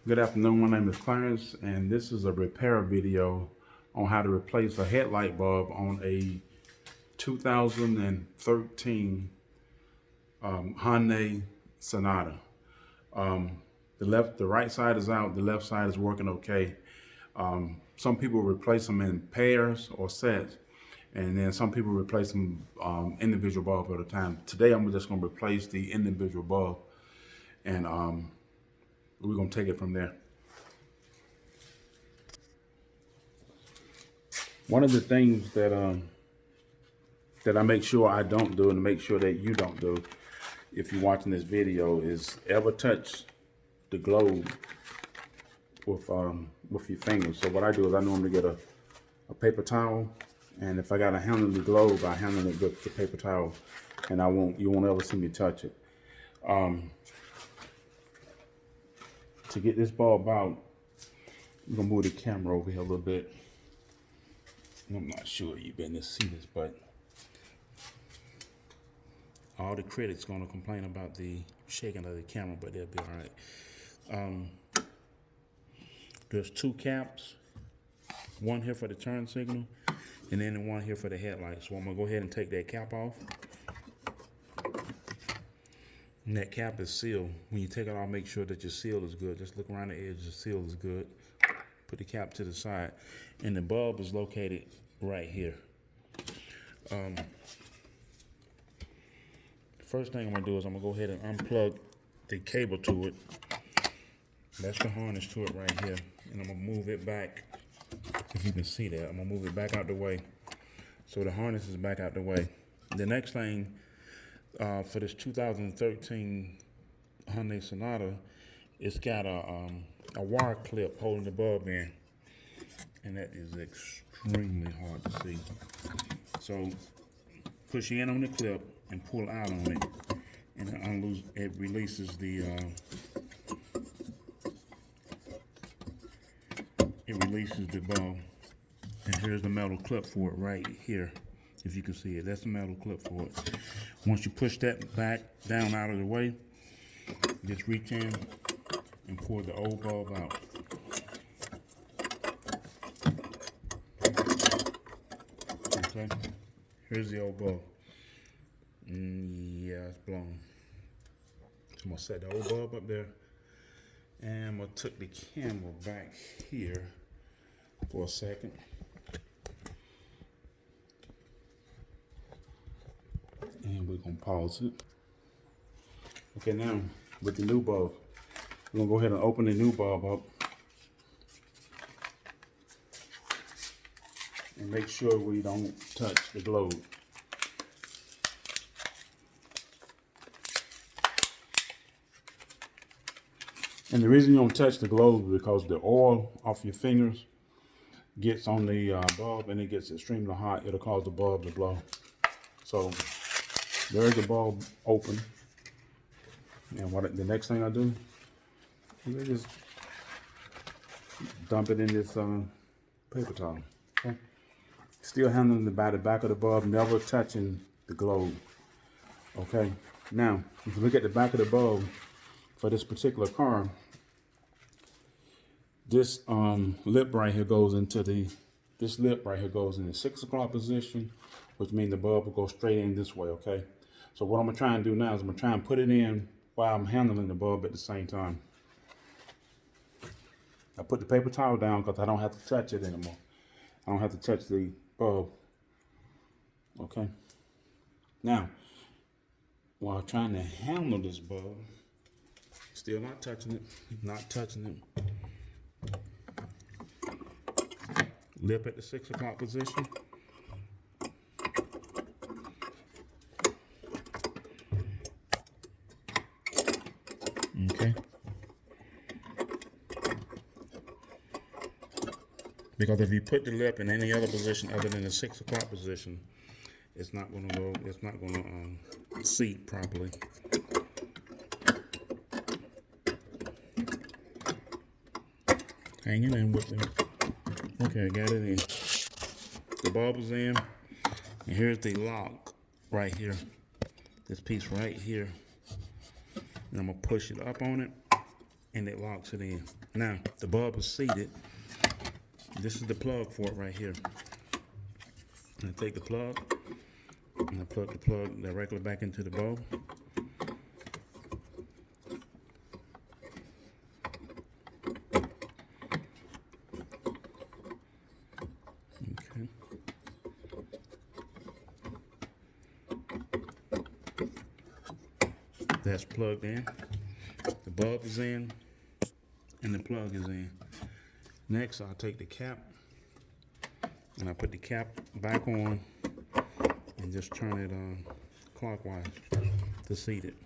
Good afternoon, my name is Clarence, and this is a repair video on how to replace a headlight bulb on a 2013 Hyundai Sonata. The right side is out, the left side is working okay. Some people replace them in pairs or sets, and then some people replace them individual bulb at a time. Today I'm just going to replace the individual bulb, and we're going to take it from there. One of the things that I make sure I don't do, and make sure that you don't do if you're watching this video, is ever touch the globe with your fingers. So what I do is I normally get a paper towel, and if I gotta handle the globe, I handle it with the paper towel, and you won't ever see me touch it. To get this bulb out, I'm gonna move the camera over here a little bit. I'm not sure you've been to see this, but all the critics gonna complain about the shaking of the camera, but they'll be all right. There's two caps, one here for the turn signal, and then one here for the headlight. So I'm gonna go ahead and take that cap off. And that cap is sealed. When you take it off, make sure that your seal is good. Just look around the edge, the seal is good. Put the cap to the side, and the bulb is located right here. First thing I'm gonna do is I'm gonna go ahead and unplug the cable to it. That's the harness to it right here, and I'm gonna move it back. If you can see that, I'm gonna move it back out the way, so the harness is back out the way. The next thing for this 2013 Hyundai Sonata, it's got a wire clip holding the bulb in, and that is extremely hard to see. So push in on the clip and pull out on it, and it releases the bulb. And here's the metal clip for it right here. If you can see it, that's the metal clip for it. Once you push that back down out of the way, just reach in and pull the old bulb out. Okay, here's the old bulb. Yeah, it's blown. So I'm gonna set the old bulb up there, and I'm gonna take the camera back here for a second. And we're gonna pause it. Okay, now with the new bulb, we're gonna go ahead and open the new bulb up and make sure we don't touch the globe. And the reason you don't touch the globe is because the oil off your fingers gets on the bulb, and it gets extremely hot. It'll cause the bulb to blow. So there's the bulb open. And the next thing I do is I just dump it in this paper towel. Okay? Still handling by the back of the bulb, never touching the globe. Okay. Now, if you look at the back of the bulb for this particular car, this lip right here goes into the 6 o'clock position, which means the bulb will go straight in this way. Okay. So what I'm gonna try and do now is I'm gonna try and put it in while I'm handling the bulb at the same time. I put the paper towel down because I don't have to touch it anymore. I don't have to touch the bulb. Okay. Now, while trying to handle this bulb, still not touching it, Lip at the 6 o'clock position. Okay. Because if you put the lip in any other position other than the 6 o'clock position, it's not going to go. It's not going to seat properly. Hanging in with it. Okay, got it in. The bulb is in, and here's the lock right here. This piece right here. And I'm gonna push it up on it, and it locks it in. Now, the bulb is seated. This is the plug for it right here. I take the plug, and I plug the plug directly back into the bulb. Okay. That's plugged in. The bulb is in, and the plug is in. Next, I'll take the cap, and I put the cap back on, and just turn it clockwise to seat it.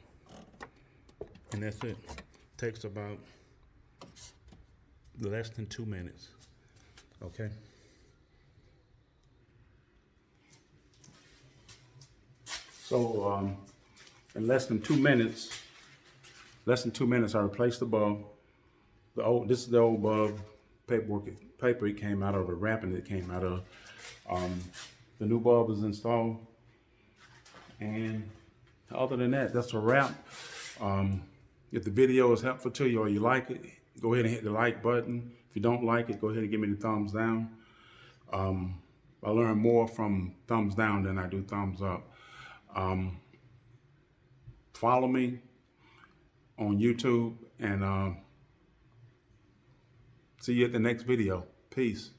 And that's it. Takes about less than 2 minutes. Okay. So in less than 2 minutes, I replaced the bulb. This is the old bulb paper it came out of, the wrapping it came out of. The new bulb is installed, and other than that, that's a wrap. If the video is helpful to you or you like it, go ahead and hit the like button. If you don't like it, go ahead and give me the thumbs down. I learn more from thumbs down than I do thumbs up. Follow me on YouTube, and see you at the next video. Peace.